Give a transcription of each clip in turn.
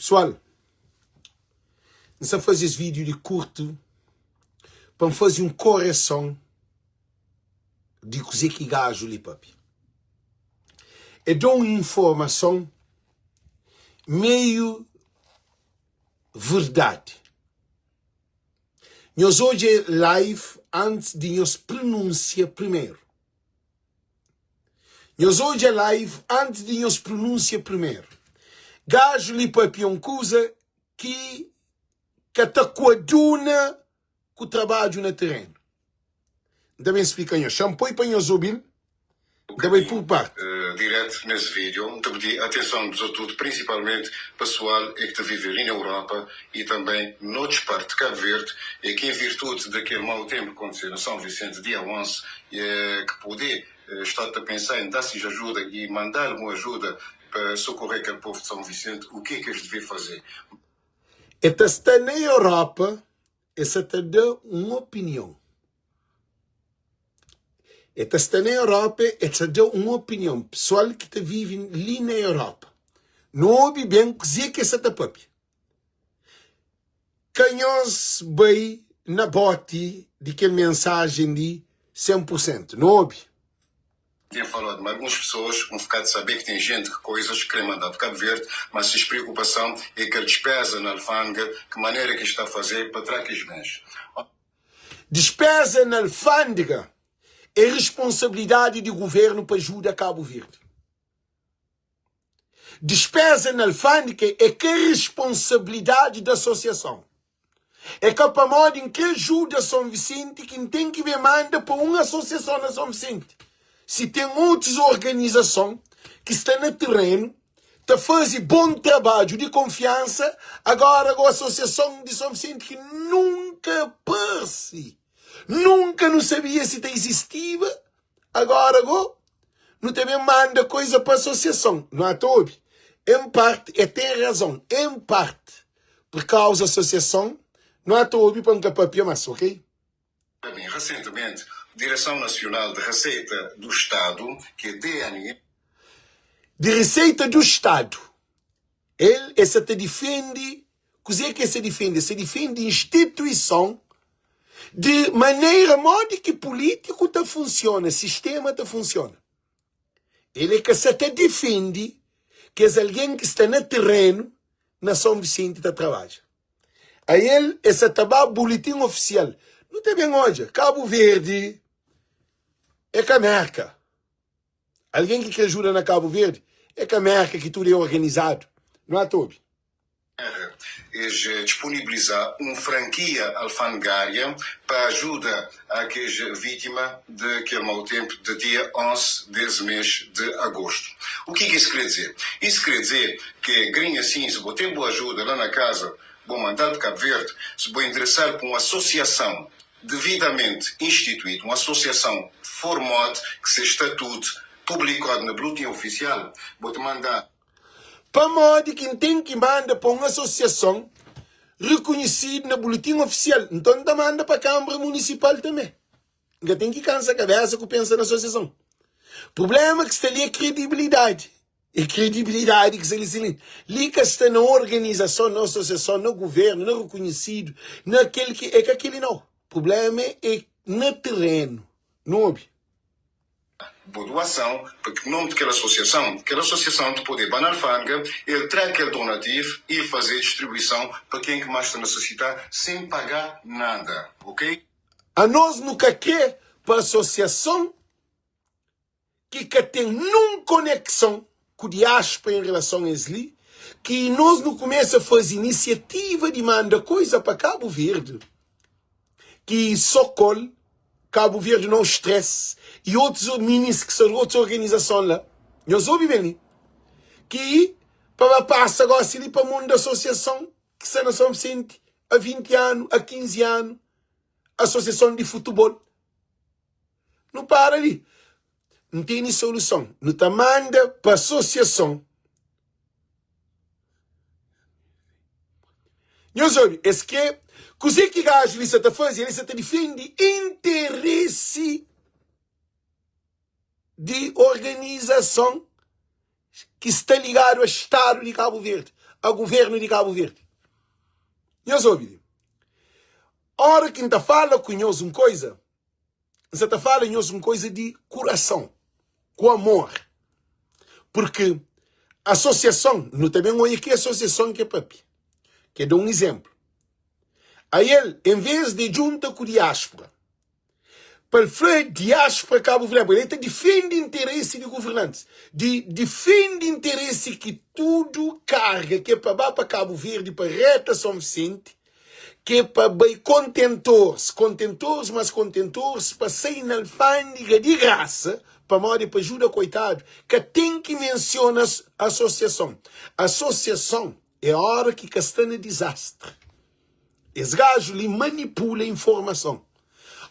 Pessoal, nós fazer esse vídeo de curto para fazer uma correção de coisa que gajo ali, papi. Eu dou uma informação meio verdade. Nós hoje é live antes de nós pronunciar primeiro. Nós hoje é live antes de nós pronunciar primeiro. Gajo ali, papi, é uma coisa que está coaduna com o trabalho no terreno. Também explica nós. Shampoo para nós ouvir. Também por parte. Direto nesse vídeo, te pedi atenção dos outros, principalmente pessoal que está a viver ali na Europa e também noutras partes de Cabo Verde, e que em virtude daquele mau tempo que aconteceu no São Vicente, dia 11, que poder estar a pensar em dar-se ajuda e mandar uma ajuda para socorrer aquele povo de São Vicente, o que é que eles devem fazer? Esta está na Europa, essa te dá uma opinião. Esta está na Europa, essa dá uma opinião. Pessoal que está vivendo ali na Europa. Não ouve bem dizer que essa está papi. Canhões bem na bote de que mensagem de 100%. Não ouve. Tenho falado, mas algumas pessoas vão ficar de saber que tem gente que coisas querem mandar para Cabo Verde, mas se preocupação é que ele despesa na alfândega, que maneira que está a fazer para trás que os bens. Despesa na alfândega é responsabilidade do governo para ajudar Cabo Verde. Despesa na alfândega é que é responsabilidade da associação. É que para modo em que ajuda São Vicente, quem tem que ver manda para uma associação na São Vicente. Se tem outras organizações que estão no terreno, que fazem bom trabalho de confiança, agora a associação de São Vicente que nunca aparece. Nunca não sabia se existia. Agora, não também manda coisa para a associação. Não é todo. Em parte, tem razão. Em parte, por causa da associação, não é todo para um papel mais, ok? Bem, recentemente, a Direção Nacional de Receita do Estado, que é DNI, de Receita do Estado, essa te defende, o que se defende? Se defende instituição de maneira modo que político te funciona, sistema te funciona. Ele é que se te defende que é alguém que está no terreno na São Vicente da trabalha. Aí esse tá boletim oficial. Não tem bem hoje. Cabo Verde é Camerca. Alguém que ajuda na Cabo Verde é Camerca, que tudo é organizado. Não é, Tobi? disponibilizar uma franquia alfandegária para ajuda àquelas vítimas daquele mau tempo de dia 11 desse mês de agosto. O que isso quer dizer? Isso quer dizer que, grinha assim, se vou ter boa ajuda lá na casa, vou mandar de Cabo Verde, se vou interessar por uma associação devidamente instituída, uma associação formada, que se estatuto publicado no boletim oficial, vou-te mandar. Para modo quem tem que mandar para uma associação reconhecida no boletim oficial. Então, tá manda para a Câmara Municipal também. Ainda tem que cansar a cabeça que pensa na associação. O problema é que está ali a credibilidade. E credibilidade que se ali que está na organização, na associação, no governo, no reconhecido, naquele que é que aquele não. O problema é no terreno. Não ouve. Boa doação, porque o nome daquela associação de poder banar alfândega, ele traz aquele donativo e fazer distribuição para quem que mais está a necessitar, sem pagar nada, ok? A nós nunca quer para a associação que tem nenhuma conexão com o diáspora em relação a isso, que nós não começa a fazer iniciativa de mandar coisa para Cabo Verde, que socorre Cabo Verde não estresse, e outros minis que são outras organizações lá, nós ouvimos bem, que para passar agora assim para o mundo da associação, que está na São Vicente há 20 anos, há 15 anos, associação de futebol. Não para ali. Não tem nem solução. Não te manda para a associação. Nós ouvimos, esse que é coisa que gajo ele está fazendo, ele está defende interesse de organização que está ligado ao Estado de Cabo Verde, ao governo de Cabo Verde. Nós ouvimos. Ora que está fala com nós uma coisa, você está falando nós uma coisa de coração, com amor. Porque a associação, não também olha que associação que é papi, que dá um exemplo. Aí ele, em vez de junta com a diáspora, para falar diáspora Cabo Verde, ele defende interesse de governantes, defende interesse que tudo carga, que é para Cabo Verde, para reta São Vicente, que é para bem contentores, mas contentores para sair na alfândega de graça, para morrer para ajuda coitado, que tem que mencionar a associação. A associação é a hora que está no desastre. Esse gajo lhe manipula a informação.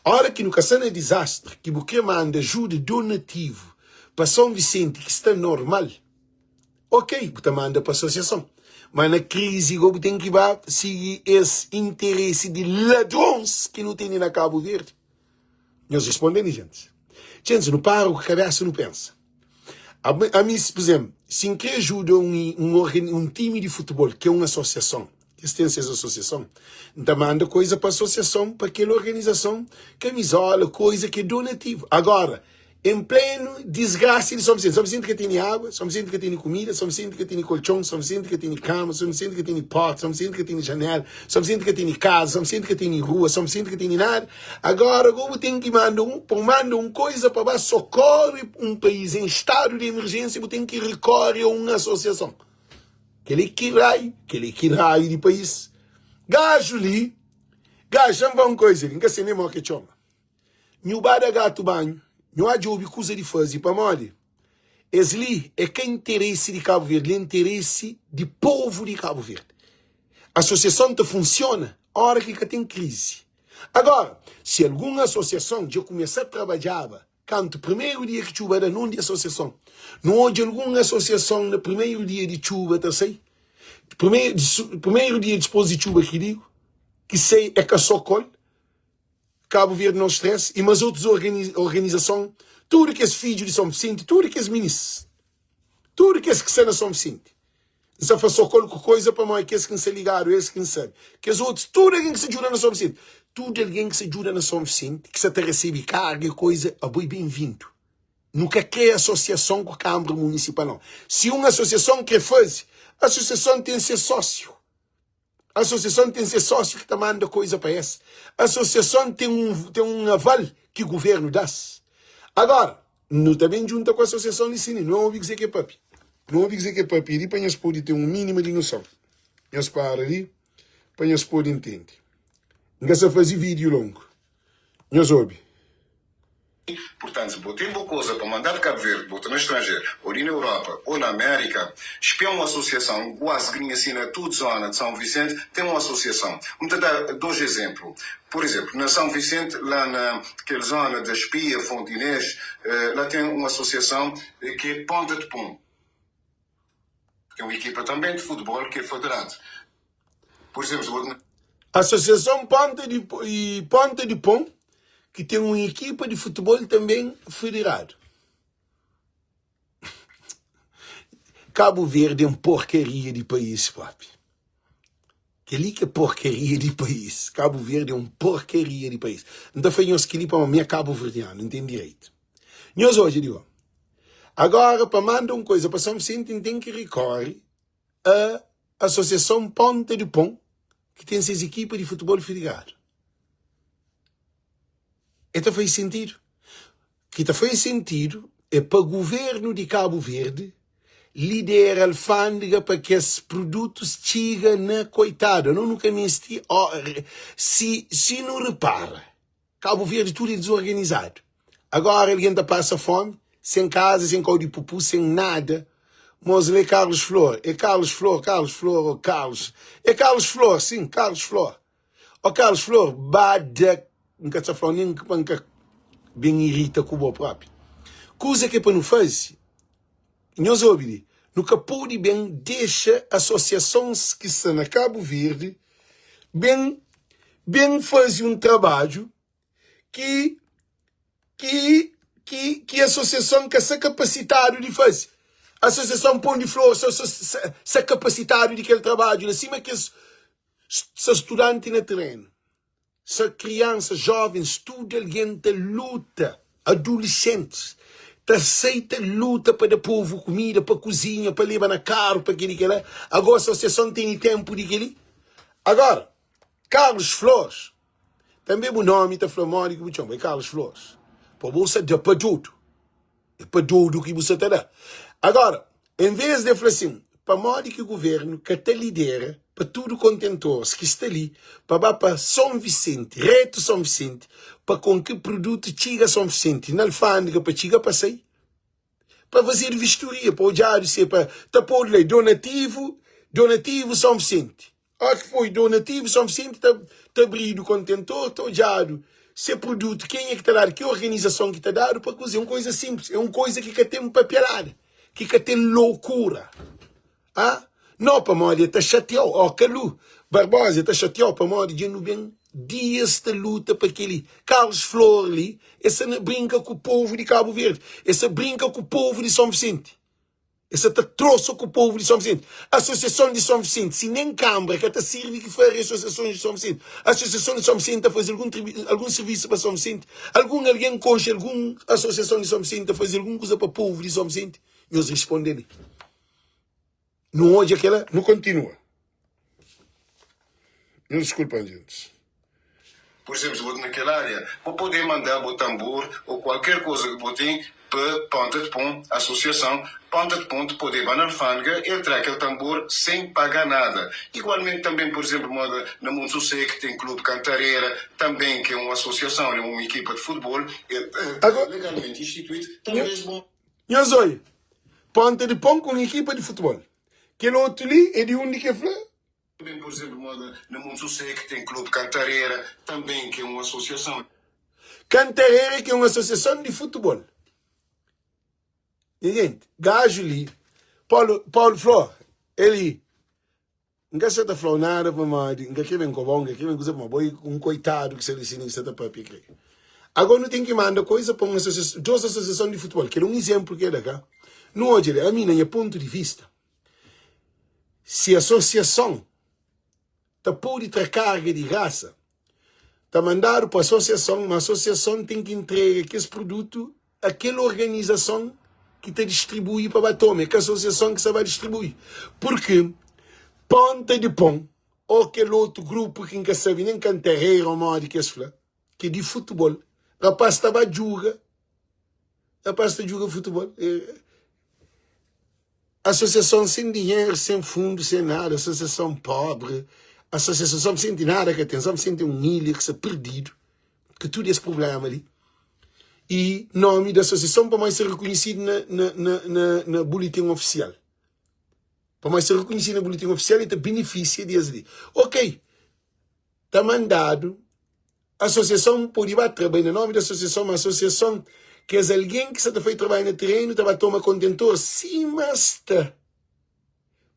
A hora que no está no desastre, que você manda ajuda donativo para São Vicente, que está normal, ok, você manda para a associação. Mas na crise, você tem que seguir esse interesse de ladrões que não tem na Cabo Verde. Nós respondemos, gente. Gente, não para com a cabeça, não pensa. A mim, por exemplo, se quer ajuda um time de futebol, que é uma associação, que tem essa associação, então manda coisa para a associação, para aquela organização, camisola, coisa que é donativo. Agora, em pleno desgraça de São Vicente que tem água, São Vicente que tem comida, São Vicente que tem colchão, São Vicente que tem cama, São Vicente que tem porta, São Vicente que tem janela, São Vicente que tem casa, São Vicente que tem rua, São Vicente que tem nada. Agora, como tem que mandar uma coisa para socorrer um país em estado de emergência, tem que recorrer a uma associação. Aquele que raio de país. Gajo ali, gajo, não vai uma coisa, não quer ser mesmo que chama. Meu bada gato banho. Não há de ouvir coisa de fazer para morrer. Esse é que é interesse de Cabo Verde, é interesse de povo de Cabo Verde. A associação funciona a hora que tem crise. Agora, se alguma associação já começar a trabalhar, canto primeiro dia que chuva não de associação, não há de alguma associação no primeiro dia de chuva, tá sei? Primeiro dia depois de chuva que digo, que sei é que só colhe. Cabo Verde não estresse, e mas outras organizações, tudo que é filho de São Vicente, tudo que é ministro, tudo que é que na São Vicente. Não faz só qualquer coisa para mim, que é que se ligaram, esse que não sabe. Que os outros, tudo alguém que se ajuda na São Vicente, tudo alguém que se ajuda na São Vicente, que se até recebe carga e coisa, é bem-vindo. Nunca quer associação com a Câmara Municipal, não. Se uma associação quer fazer, a associação tem que ser sócio. A associação tem que ser sócio que te manda coisa para essa. A associação tem um aval que o governo dá. Agora, não também junta com a associação de cine. Não ouvi dizer que é papi. Não ouvi dizer que é papi. E para nós poder ter um mínimo de noção. Nós para ali, para nós poder entender. Não se fazer vídeo longo. Nós ouve. Portanto, se tem boa coisa para mandar Cabo Verde, botar no estrangeiro, ou na Europa, ou na América, espiam uma associação, quase que assim na toda zona de São Vicente, tem uma associação. Vamos dar dois exemplos. Por exemplo, na São Vicente, lá naquela zona da Espia, Fontinés, lá tem uma associação que é Ponta de Pum. É uma equipa também de futebol que é federada. Por exemplo, a Associação Ponta de Pum, que tem uma equipa de futebol também federado. Cabo Verde é uma porcaria de país, papi. Que ali que é porcaria de país. Cabo Verde é uma porcaria de país. Então foi nós que li para a minha Cabo Verdeano, não tem direito. Nós hoje, digo, agora, para mandar uma coisa para São Vicente, tem que recorrer à Associação Ponta de Pum, que tem essas equipas de futebol federado. Então faz sentido. Que faz sentido é para o governo de Cabo Verde lidera a alfândega para que esses produtos cheguem na coitada. Não nunca me esti. Se não repara, Cabo Verde tudo é desorganizado. Agora alguém passa fome, sem casa, sem caldo de pupu, sem nada. Mas é Carlos Flor. É Carlos Flor. É Carlos Flor, sim, Carlos Flor. O Carlos Flor, bada. Nunca está falando nem que bem irrita com o próprio. Coisa que para não fazer, nós ouvimos, nunca pode bem deixa associações que estão na Cabo Verde bem fazer um trabalho que a associação que está capacitado de fazer. A associação põe de flor, se capacitado de aquele trabalho, acima que se estudante no terreno, se criança, jovem, estuda, alguém te luta, adolescentes, te aceita luta para dar povo comida, para cozinha, para levar na carro, para aquele que lá. Agora a associação tem tempo de aquele. Agora, Carlos Flores, também o nome está falando que é Carlos Flores. Para você dar para tudo. É para tudo que você está. Agora, em vez de falar assim, para modo que o governo que te lidera, para tudo contentores que está ali, para São Vicente, reto São Vicente, para com que produto chega São Vicente, na alfândega, para chegar para sair, para fazer vistoria, para o diário ser, para pôr lei donativo São Vicente. Ah, que foi donativo São Vicente, está abrindo o contentor, está o diário. Se produto, quem é que está dando, que organização que está dando, para cozer, é uma coisa simples, é uma coisa que tem um papelada, que tem loucura. Ah? Não, para morrer, está chateado. Oh, Calu, Barbosa, está chateado para morrer, de não bem dias de luta para aquele Carlos Flores ali, essa não brinca com o povo de Cabo Verde, essa brinca com o povo de São Vicente. Essa te trouxe com o povo de São Vicente. A Associação de São Vicente, se nem Câmara, que até serve que foi a Associação de São Vicente. A Associação de São Vicente a fazer algum serviço para São Vicente. Alguém concha alguma Associação de São Vicente a fazer alguma coisa para o povo de São Vicente. E eles respondem. Não hoje aquela, não continua. Não desculpem, gente. Por exemplo, naquela área, para poder mandar o tambor ou qualquer coisa que você tem para Ponta de Pão, associação, Ponta de Pão, poder ir na alfândega e entrar aquele tambor sem pagar nada. Igualmente também, por exemplo, na Monsucé, que tem Clube Cantareira, também que é uma associação, é uma equipa de futebol, agora, legalmente instituído, também é bom. Nhazoi, Ponta de Pão com equipa de futebol. Aquele outro ali é de onde que foi? Também, por exemplo, na Monsucé, que tem Clube Cantareira, também que é uma associação. Cantareira, que é uma associação de futebol. E, gente, gajo ali, Paulo Flor, ele, não quer ser da Flor nada para mais, não quer vem com bom, não quer vem coisa para boi, um coitado que se ele ensina isso para pique. Agora não tem que mandar coisa para uma associação, duas associações de futebol, que é um exemplo que é da cá. Não hoje, a minha ponto de vista, se a associação está por ter carga de raça, está mandado para a associação, uma associação tem que entregar aquele produto àquela organização que te distribui para bater, que a associação que você vai distribuir. Porque Ponta de Pão, ou aquele outro grupo que não sabe nem cantarreira ou modo que é de futebol, rapaz estava a jogar futebol. Associação sem dinheiro, sem fundo, sem nada, associação pobre, associação sem nada que tem, sem ter um ilha que se perdido, que tudo esse problema ali. E nome da associação para mais ser reconhecido na boletim oficial. Para mais ser reconhecido na boletim oficial e ter benefício dias ali. Ok, está mandado, a associação pode bater bem no nome da associação, uma associação que é alguém que está feito trabalho no terreno, está a tomar contentor, sim, mas está.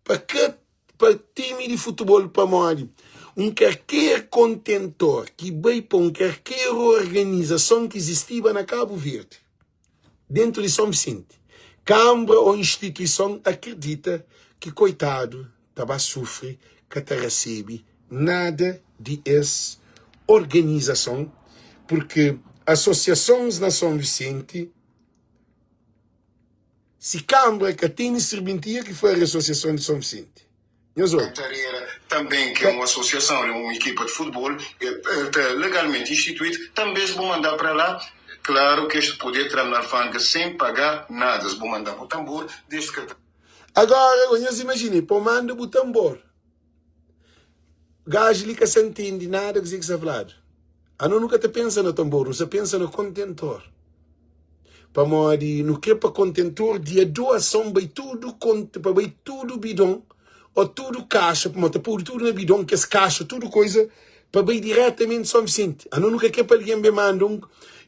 Para time de futebol para morrer. Qualquer contentor que vai para qualquer organização que existia na Cabo Verde, dentro de São Vicente, Câmara ou instituição, acredita que, coitado, estava a sofrer, que te recebe nada de essa organização, porque associações na São Vicente, se Câmara que tem serventia que foi a Associação de São Vicente. Cantareira, também que é uma associação, é uma equipa de futebol, legalmente instituída, também se vão mandar para lá. Claro que este poder entrar na alfândega sem pagar nada, se vão mandar para o tambor, desde que... Agora, vocês imaginem, para mandar para o tambor, gajo ali que se entende nada que se está falando. A não nunca te pensa no tambor, você pensa no contentor. Para morrer, no que para contentor, de doação, vai tudo bidão, ou tudo caixa, para pôr tudo na bidão, que é caixa, tudo coisa, para ir diretamente São Vicente. A não nunca quer para alguém me manda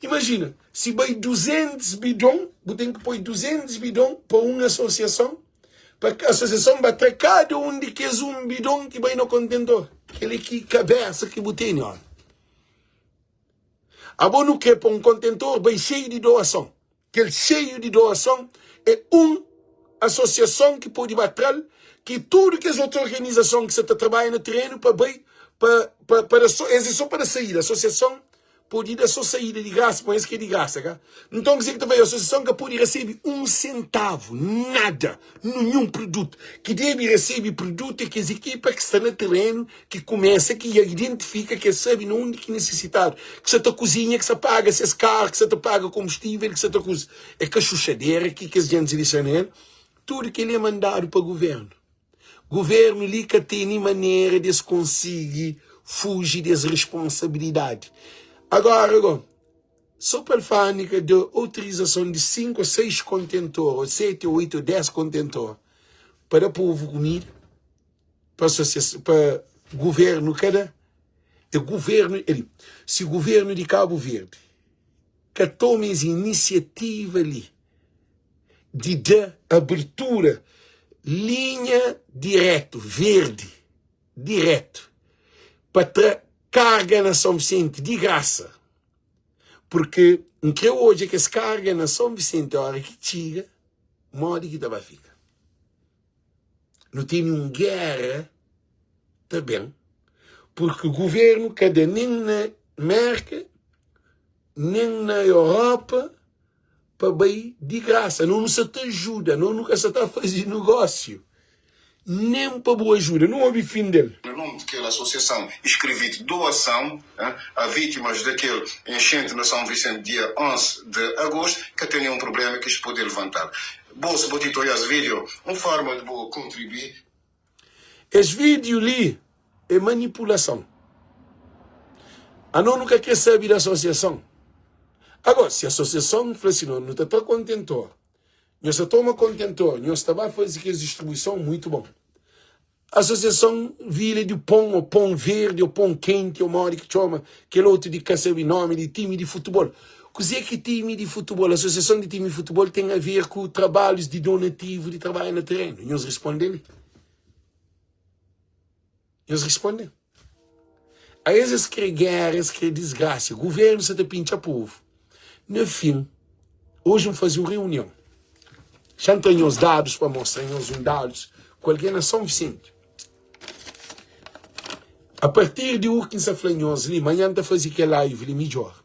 imagina, se vai 200 bidão, você tem que pôr 200 bidão para uma associação, para que a associação vai ter cada um de que é um bidão que vai no contentor. Aquele que cabeça que você tem, ó. A bom no que para um contentor vai cheio de doação. Aquele cheio de doação é associação que pode bater, que tudo que as outras organizações que você está trabalhando no terreno para sair. A associação pode dar só saída de graça, mas isso que é de graça, cara. Então, quer dizer que também a associação que pode receber 1 centavo, nada, nenhum produto. Que deve receber produto é que as equipas que estão no terreno, que começa, que identifica, que sabe onde que necessitar. Que você está cozinha, que você paga esses carros, que você está paga combustível, que você está cozinha. É cachuchadeira, que as gente dizem nele. Tudo que ele é mandado para o governo. O governo ali que tem maneira de se conseguir fugir das responsabilidades. Agora, só para falar de autorização de 5 ou 6 contentores, 7 ou 8 ou 10 contentores, para o povo comer, para o governo, se o governo de Cabo Verde, que tome essa iniciativa ali, de dar abertura, linha direto, verde, direto, para carga na São Vicente de graça. Porque o que hoje é que as cargas na São Vicente, a hora que chega, modo que estava fica. Não tem uma guerra também. Porque o governo, cada nem na América, nem na Europa, para bem de graça. Não se te ajuda, não nunca se está a fazer negócio. Nem para boa ajuda, não houve fim dele. No nome daquela associação, escrevi doação a vítimas daquele enchente na São Vicente, dia 11 de agosto, que tem um problema que se pode levantar. Bolsa, botito esse vídeo, uma forma de boa contribuir. Esse vídeo ali é manipulação. A não nunca quer saber da associação. Agora, se a associação fala assim, não está contentor, nós toma contentor, nós estamos a fazer aquela distribuição muito bom. A associação vira de pão, ou pão verde, ou pão quente, ou uma hora que chama, aquele outro de que sabe nome de time de futebol. Cos'è que time de futebol? A associação de time de futebol tem a ver com trabalhos de donativo, de trabalho no terreno. E nós respondemos. Nós respondemos. A essas que guerras, que desgraça, o governo se te pincha povo. No fim, hoje vamos fazer uma reunião. Já tenho os dados para mostrar, os dados, qualquer na São Vicente. A partir de hoje, se falamos ali, amanhã está fazer que live ali melhor.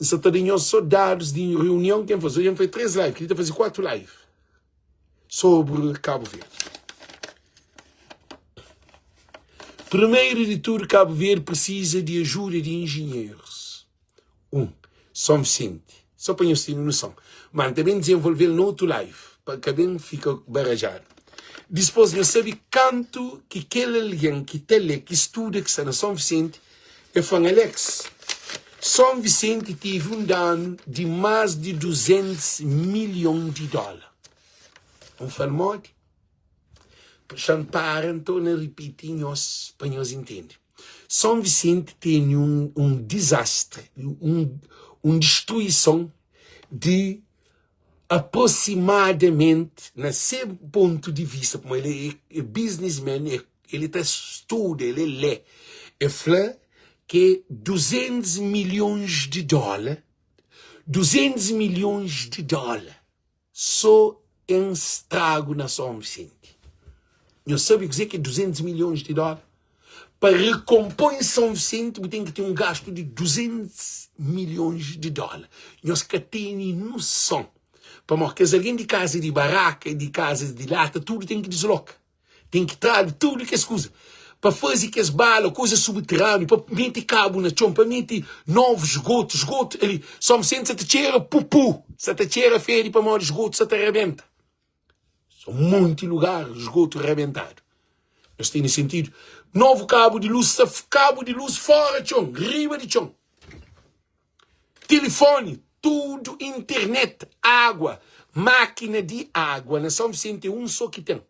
Se tenho só dados de reunião que fazer, hoje faz 3 lives, que está fazer 4 lives sobre Cabo Verde. Primeiro de tudo, Cabo Verde precisa de ajuda de engenheiros. São Vicente. Só para nós termos noção. Mas também desenvolver no outro live, para que bem fica barajado. Depois, nós sabemos quanto que aquele alguém que estuda, que está na São Vicente, é fã Alex. São Vicente teve um dano de mais de 200 milhões de dólares. Fala modo. Para então repetir para nós entender. São Vicente tem um desastre, uma destruição de aproximadamente, no seu ponto de vista, como ele é businessman, ele está estuda, ele lê, fala que 200 milhões de dólares só em estrago na São Vicente. Eu sabe dizer que 200 milhões de dólares para recompor São Vicente tem que ter um gasto de 200 milhões de dólares. Nós que temos noção. Porque se alguém de casa de barraca, de casas de lata, tudo tem que deslocar. Tem que trazer tudo que é coisa. Para fazer que as balas, coisas subterrâneas, para meter cabo na chão, para meter novos esgotos, ali. São Vicente, se te tira pupu, se te tira feira para morrer esgoto, se te arrebenta. São muitos lugares, esgoto arrebentado. Nós temos sentido. Novo cabo de luz fora de chão, riba de chão. Telefone, tudo, internet, água, máquina de água. Na São Vicente é um só que tem.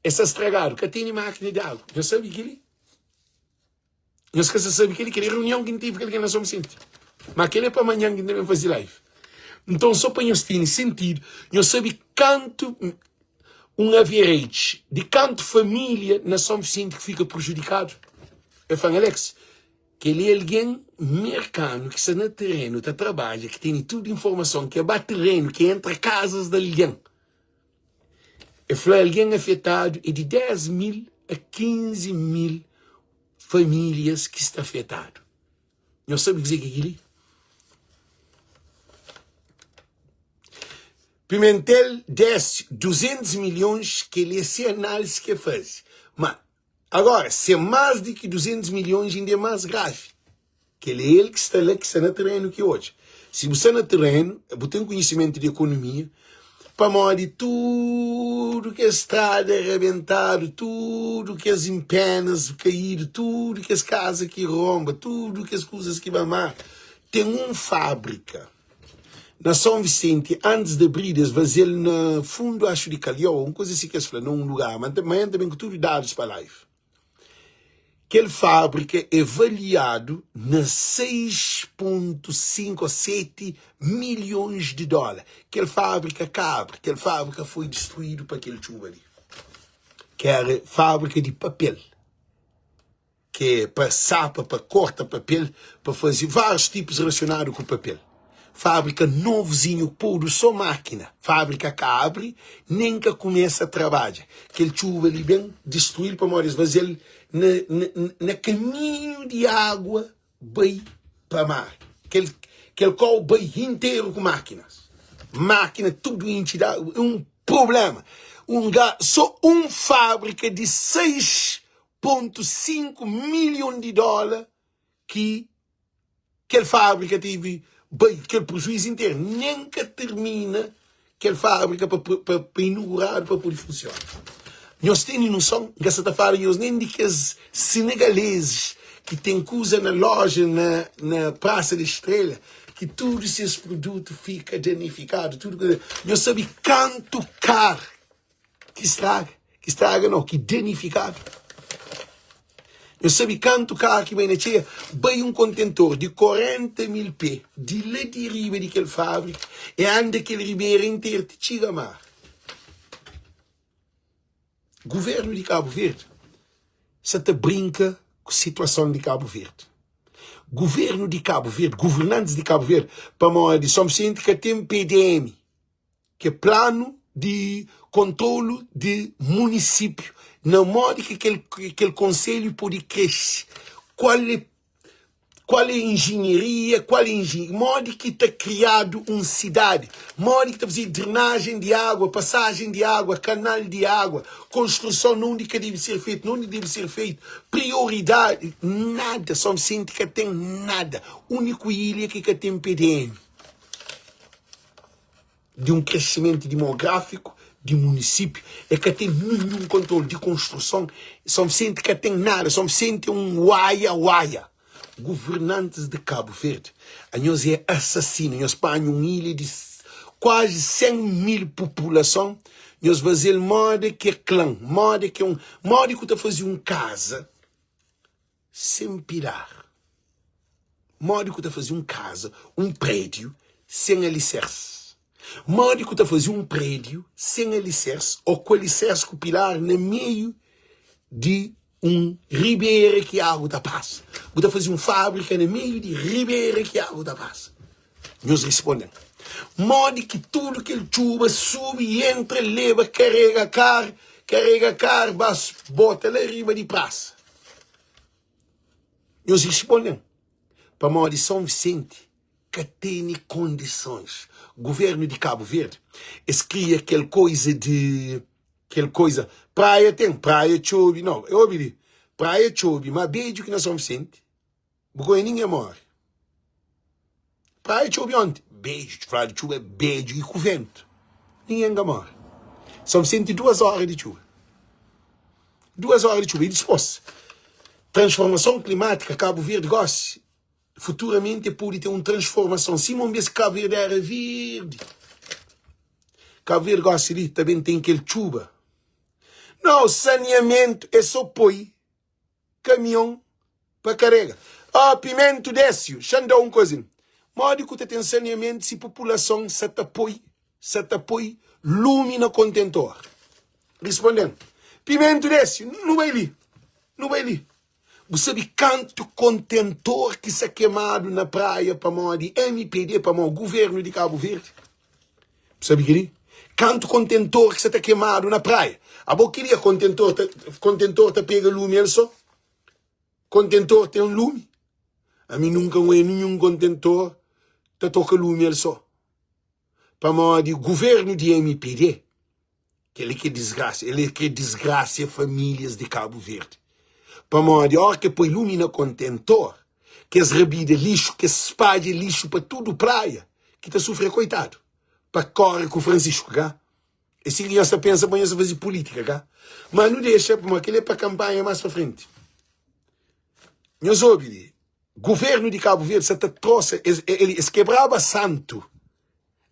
Essa estragado, que tem máquina de água. Já sabe que ele? Já sabe que ele? Que reunião que tive que na São Vicente. Mas aquele é para amanhã que devem fazer live. Então, só para nós terem sentido, nós sabemos quanto um average de quanto família na São Vicente que fica prejudicado. Eu falo, Alex, que ele é alguém mercado que está no terreno, está trabalha, que tem tudo informação, que é bate terreno, que entra casas de alguém. E falou alguém afetado é de 10 mil a 15 mil famílias que está afetado. Não sabe dizer que é aquilo? Pimentel desce 200 milhões que ele é análise que faz. Mas, agora, se é mais do que 200 milhões, ainda é mais grave. Que ele é ele que está lá, que está no terreno que hoje. Se você está no terreno, você tem conhecimento de economia, para morrer tudo que é estrada arrebentado, tudo que as empenas caíram, tudo que as casas que romba, tudo que as coisas que vão mal. Tem uma fábrica na São Vicente, antes de abrir, fazer no fundo, acho de Calhau, uma coisa assim que se fala, num lugar, mas amanhã também com tudo dados para live. Aquela fábrica é avaliado na 6,5 ou 7 milhões de dólares. Aquela fábrica cabe, aquela fábrica foi destruída para aquele chuva ali. Que era fábrica de papel. Que é para sapa, para cortar papel, para fazer vários tipos relacionados com papel. Fábrica novozinho, puro, só máquina. Fábrica que abre, nem que começa a trabalhar. Aquele chuva ali bem destruído para morrer, fazer na caminho de água, bem para mar. Aquele colo bem inteiro com máquinas. Máquina, tudo entidade, um problema. Só uma fábrica de 6,5 milhões de dólares que aquela fábrica teve bem, aquele prejuízo inteiro, nem que termina aquela fábrica para inaugurar, para poder funcionar. Nós temos noção, que essa fala, nós nem de que os senegaleses que têm coisa na loja, na Praça da Estrela, que todos esses produtos ficam danificados, tudo. Nós sabemos quanto caro que estraga não, que danificado. Eu sabia quanto carro que vem na Tcheia, bem um contentor de 40 mil pé, de lá de riba de aquela fábrica, e anda aquele ribeiro inteiro de Chigamar. Governo de Cabo Verde, você te brinca com a situação de Cabo Verde. Governo de Cabo Verde, governantes de Cabo Verde, para uma de São Vicente que tem PDM, que é Plano de Controlo de Município, na modo que aquele conselho pode crescer. Qual é a engenharia, modo que está criado uma cidade, modo que está fazendo drenagem de água, passagem de água, canal de água, construção onde que deve ser feito, onde deve ser feito, prioridade, nada, São Vicente que tem nada, único ilha que tem PDM. De um crescimento demográfico, de município, é que tem nenhum controle de construção. São Vicente que tem nada, São Vicente é um uaia. Governantes de Cabo Verde, a nós é assassino, nós pagamos uma ilha de quase 100 mil população, nós fazemos modo que é clã, modo que está fazendo uma casa sem pilar, modo que está fazendo uma casa, um prédio sem alicerce. Módico está fazendo um prédio sem alicerce, ou com alicerce com pilar no meio de um ribeiro que a água passa. Está fazendo uma fábrica no meio de ribeiro que a água passa. Nós respondemos. Módico tudo que ele chuva, sube, entra, leva, carrega carro, bota lá riba de praça. Nós respondemos. Para a de São Vicente, que tem condições. Governo de Cabo Verde, escria aquela coisa, praia chove, não, eu ouvi, praia chove, mas beijo que nós São Vicente, porque ninguém morre. Praia chove ontem, beijo, praia de chuva, beijo e com vento, ninguém morre. São Vicente 2 horas de chuva. 2 horas de chuva, e disposto. Transformação climática, Cabo Verde gosta. Futuramente pode ter uma transformação. Se não vê Cabo Verde era verde. Cabo Verde gosta ali, também tem aquele chuva. Não, saneamento é só põe caminhão para carrega. Pimento desce, xandão uma coisa. Modo que tem saneamento se a população se apoia lume no contentor. Respondendo. Pimento desce, não vai ali. Você sabe quanto contentor que se é queimado na praia para mão de MPD, para mão do governo de Cabo Verde? Sabe que Canto contentor que você está queimado na praia. A boa queria contentor tá pega lume, ele só. Contentor tem um lume. A mim nunca é nenhum contentor tá toca lume, ele só. Para mim, o governo de MPD, que ele que desgraça famílias de Cabo Verde. Para mim, a hora que põe lume no contentor, que as rebida lixo, que se espalha lixo para tudo praia, que tá sofrendo, coitado. Para correr com o Francisco, cá. E se ele pensa, para fazer política, cá. Mas não deixa, porque ele é para campanha mais para frente. Nós ouvimos, governo de Cabo Verde, você trouxe, ele quebrava santo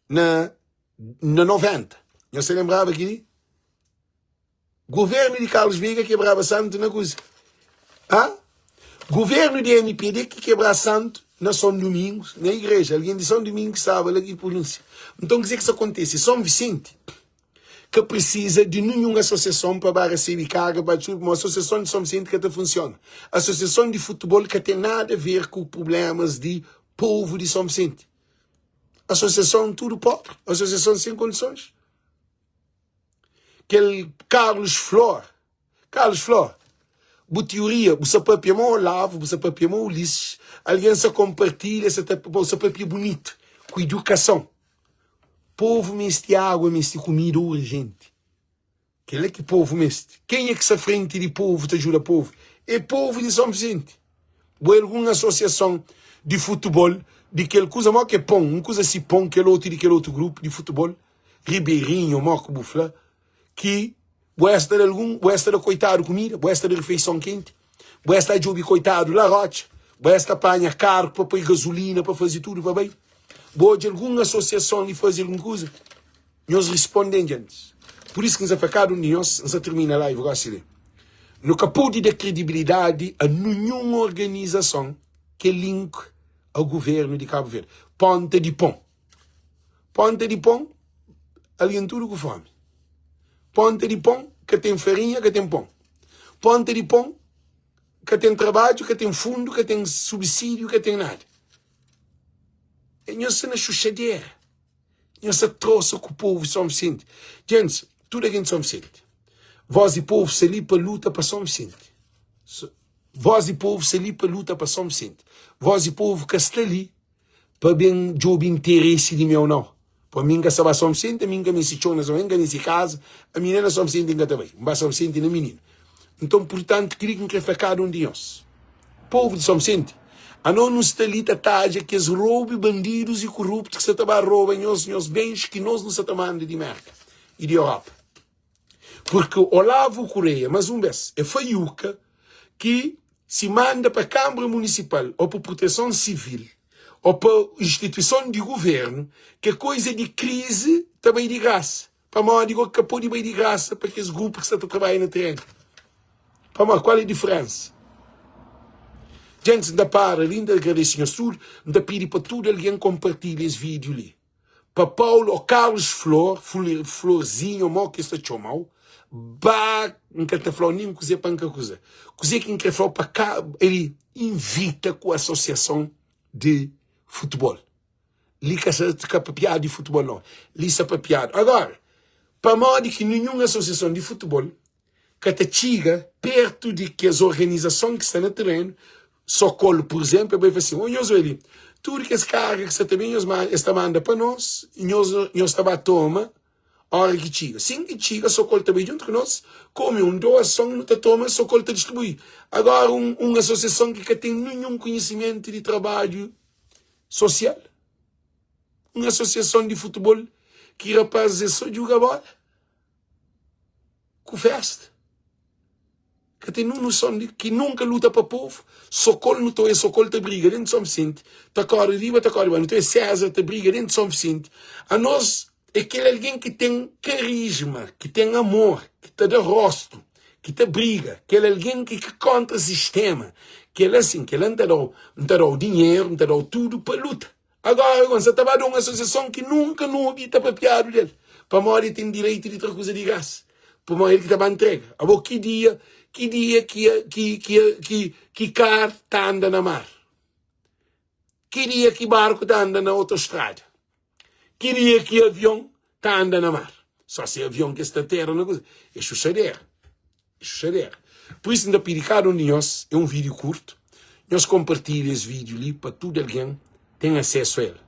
na 90. Você lembrava aqui? Governo de Carlos Veiga quebrava santo na coisa. Ah? Governo de MPD que quebra santo na São Domingos, na igreja. Alguém de São Domingos sabe, lá aqui polícia. Então, quer dizer que isso acontece? São Vicente, que precisa de nenhuma associação para receber carga, para uma associação de São Vicente que até funciona. Associação de futebol que tem nada a ver com problemas de povo de São Vicente. Associação tudo pobre, associação sem condições. Aquele Carlos Flor, boa teoria, você papia mão Olavo, você papia mão Ulisses, alguém se compartilha, você papia bonito, com educação. Povo meste água, meste comida urgente. Quem é que povo meste? Quem é que se frente de povo te ajuda povo? É povo de São Vicente. Ou alguma associação de futebol, de aquele coisa mal que põe, uma coisa se põe, aquele outro grupo de futebol, Ribeirinho, Marco Bufla, que boesta de algum, boesta de coitado comida, boesta de refeição quente, boesta de coitado la rocha, boesta apanha carro para pôr gasolina, para fazer tudo, para bem. Boa de alguma associação de fazer alguma coisa, nós respondemos, gente. Por isso que nos afacamos de nós termina lá e vou assim. No capô de credibilidade a nenhuma organização que link ao governo de Cabo Verde. Ponte de pão. Ponte de pão, alguém tudo com fome. Ponte de pão, que tem farinha, que tem pão. Ponte de pão, que tem trabalho, que tem fundo, que tem subsídio, que tem nada. E nós na chuchadeira. Nós trouxe com o povo de São Vicente. Gente, tudo aqui em São Vicente. Voz e povo se ali para luta para São Vicente. Voz e povo se ali para luta para São Vicente. Voz e povo que está ali para bem job interesse de meu não. Para mim que estava São Vicente, a mim que me se chona, a mim que nesse casa, a minha não São Vicente ainda também. Mas São Vicente na menina. Então, portanto, queria que facado um de nós. Povo de São Vicente. A não está ali taja que os roubos, bandidos e corruptos que se estão roubando os bens que nós nos estamos de merda e de Europa. Porque Olavo Correia, mas vez, é faiuca que se manda para a Câmara Municipal ou para a Proteção Civil ou para a instituição de governo que coisa de crise também de graça. Para mim, digo que pode ir de graça para aqueles grupos que estão trabalhando no terreno. Para mim, qual é a diferença? Gente, ainda para, ainda agradeço ao Senhor, ainda pedi para todo alguém compartilhar esse vídeo ali. Para Paulo, ou Carlos Florzinho, ou que está chamado, não quer falar nem coisa para não coisa. Coisa que quer falar para cá, ele invita com a associação de futebol. Li que é papiado de futebol, não. Li que é papiado. Agora, para mim, que nenhuma associação de futebol que te chega perto de que as organizações que estão no terreno, Socorro, por exemplo, vai fazer assim, nós ali, tudo que as cargas que você também está manda para nós, nós estamos a tomar, a hora que chega. Sim que chega, Socorro também junto com nós, como uma doação, não te toma, Socorro te distribui. Agora, uma associação que tem nenhum conhecimento de trabalho social. Uma associação de futebol que, rapaz, só joga bola. Com festa. Que tem uma noção de que nunca luta para o povo. Socorro não tem, Socorro te briga dentro de São Vicente. Te corre viva, te corre bem. Não tem César, te briga dentro de São Vicente. A nós é aquele alguém que tem carisma, que tem amor, que te dá rosto, que te briga. Aquele alguém que contra o sistema. Que ele assim, que ele não te dá o dinheiro, não te dá tudo para luta. Agora, quando você trabalha numa associação que nunca não habita para piado dele. Para morrer tem direito de outra coisa de graça. Para morrer que estava entrega. Agora, que dia que carro está andando na mar? Que dia que barco está andando na autoestrada? Que dia que avião está andando na mar? Só se avião que está terra, não coisa. É chuchadeira. Por isso, ainda pedicaram de nós, é um vídeo curto. Nós compartilhamos esse vídeo ali para todo alguém tenha acesso a ele.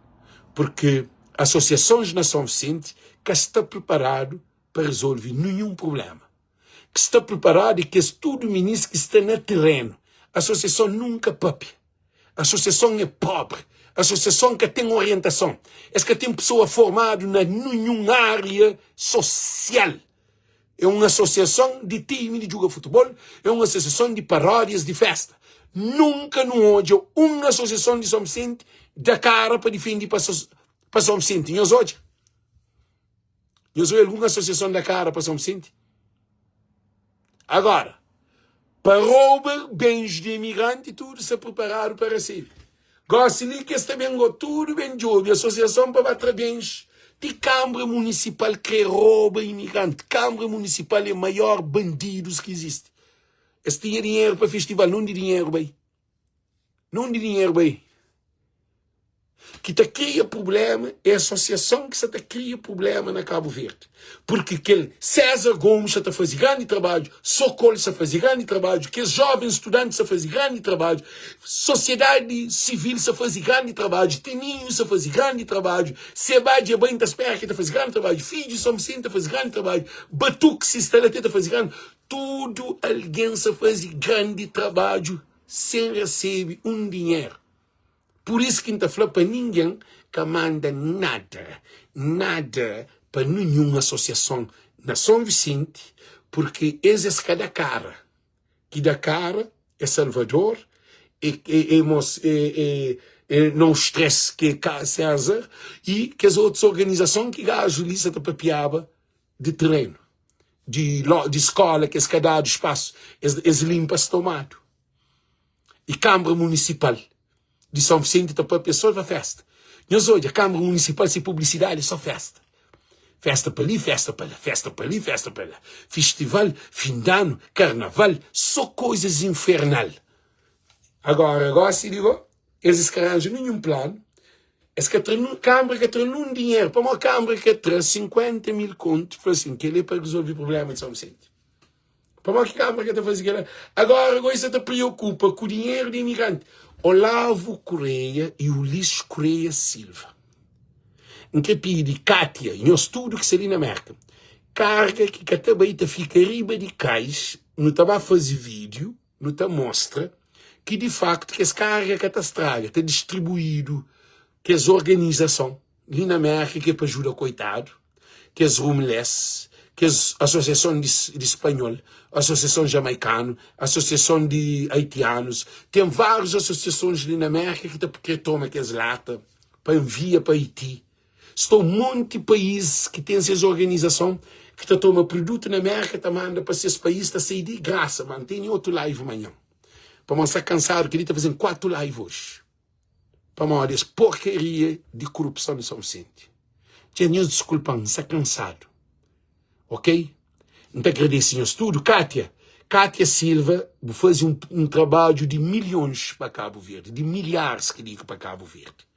Porque a Associação de Nação Vicente que está preparado para resolver nenhum problema. Que está preparado e que é todo ministro que está no terreno. A associação nunca papi. A associação é pobre. A associação que tem orientação. É que tem pessoa formada na nenhuma área social. É uma associação de time de jogar futebol. É uma associação de paródias de festa. Nunca não hoje uma associação de São Vicente da cara para defender para São Vicente. Nós hoje alguma associação da cara para São Vicente? Agora, para roubar bens de imigrante, tudo se prepararam para receber. Gosto de que está bem, tudo bem, jogo. Associação para bater bens. De Câmara Municipal que rouba imigrante. Câmara Municipal é o maior bandidos que existe. Eles tinham dinheiro para festival, não de dinheiro, bem. Não de dinheiro, bem. Que está cria problema é a associação que está cria problema na Cabo Verde. Porque aquele César Gomes está fazendo grande trabalho, Socorro está fazendo grande trabalho, que os jovens estudantes estão fazendo grande trabalho, sociedade civil está fazendo grande trabalho, Teninho está fazendo grande trabalho, Sebade e Bem das Perras está fazendo grande trabalho, Filho de São Vicente está fazendo grande trabalho, Batuque está fazendo grande. Tudo alguém está fazendo grande trabalho sem receber um dinheiro. Por isso que não está falando para ninguém que manda nada para nenhuma associação na São Vicente, porque esse é cada cara. Que da cara é Salvador, não estresse que é César, e que as outras organizações que a Julissa está papiaba de terreno, de escola, que é cada espaço, eles limpas tomado. E Câmara Municipal de São Vicente está para pessoas para festa. Nós hoje, a Câmara Municipal sem publicidade é só festa. Festa para ali, festa para lá, festa para ali, festa para lá. Festival, fim de ano, carnaval, só coisas infernal. Agora se digo, eles arranjam nenhum plano. Eles que têm Câmara que tem um dinheiro, para uma Câmara que tem 50 mil contos, assim, que ele é para resolver o problema de São Vicente. Para uma Câmara que está fazendo aquilo. Agora você te preocupa com o dinheiro de imigrante. Olavo Correia e Ulisses Correia Silva. Em que pede Kátia, em estudo que se ali na América, carga que a tabeita fica riba de cais, não está a fazer vídeo, não está mostra, que de facto que essa carga que está estraga, está distribuído, que as organização, ali na América que é para ajudar coitado, que as Rumeless, que as associação de espanhol, associação jamaicano, associação de haitianos, tem várias associações ali na América que toma que as lata para envia para Haiti. Estão um monte de países que tem essas organizações que toma produto na América, tá manda para esses países, tá sair de graça, mano. Tem outro live amanhã. Para mostrar cansado que ele está fazendo 4 lives hoje. Para mostrar essa porcaria de corrupção de São Vicente. Tinha desculpa, está cansado. Ok? Então agradeço tudo. Kátia Silva faz um trabalho de milhões para Cabo Verde, de milhares que digo para Cabo Verde.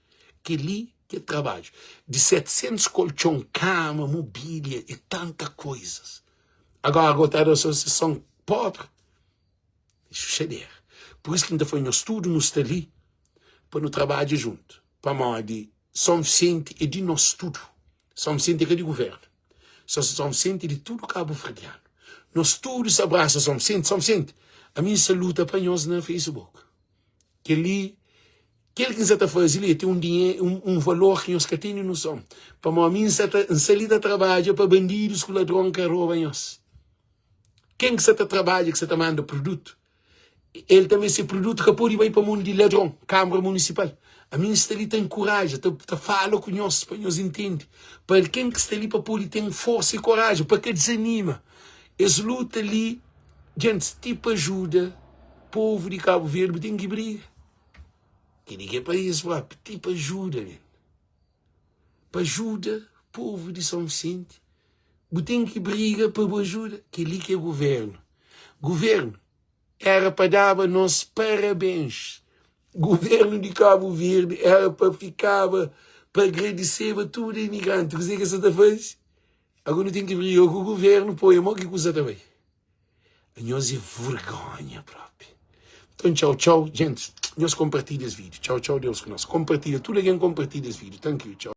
Que ali que trabalho. De 700 colchão, cama, mobília e tantas coisas. Agora está a associação pobre. Suceder. Por isso que ainda foi nosso tudo, nos ali, para no trabalho junto. Para mal de São Vicente e de nós tudo. São Vicente é de governo. São Vicente de tudo Cabo Verdeano. Nós todos abraçamos São Vicente. São Vicente, a minha saluta para nós no Facebook. Que ali, aquele que está fazendo, tem um dinheiro, um valor que nós que temos noção. Para mim, salida trabalha para bandidos que ladrão que roubam nós. Quem que está trabalha, que está manda produto, ele também esse produto que pode ir para o mundo de ladrão, Câmara Municipal. A minha está ali tem coragem, fala com nós, para nós entender. Para quem que está ali para poder ter força e coragem, para que desanima. Esse luta ali, gente, tipo ajuda, povo de Cabo Verde tem que brigar. Que ninguém para isso, tipo ajuda, né? Para ajuda, povo de São Vicente. Tem que brigar para ajuda, que ali que é governo. Governo era para dar a nós parabéns. Governo de Cabo Verde era para ficar, para agradecer a todo imigrante. O que você está fazendo? Agora tem que brigar com o governo, põe a mão que coisa também. Nós é vergonha própria. Então, tchau, tchau, gente. Nós compartilhamos esse vídeo. Tchau, tchau, Deus conosco. Compartilha, tudo alguém compartilha esse vídeo. Thank you, tchau.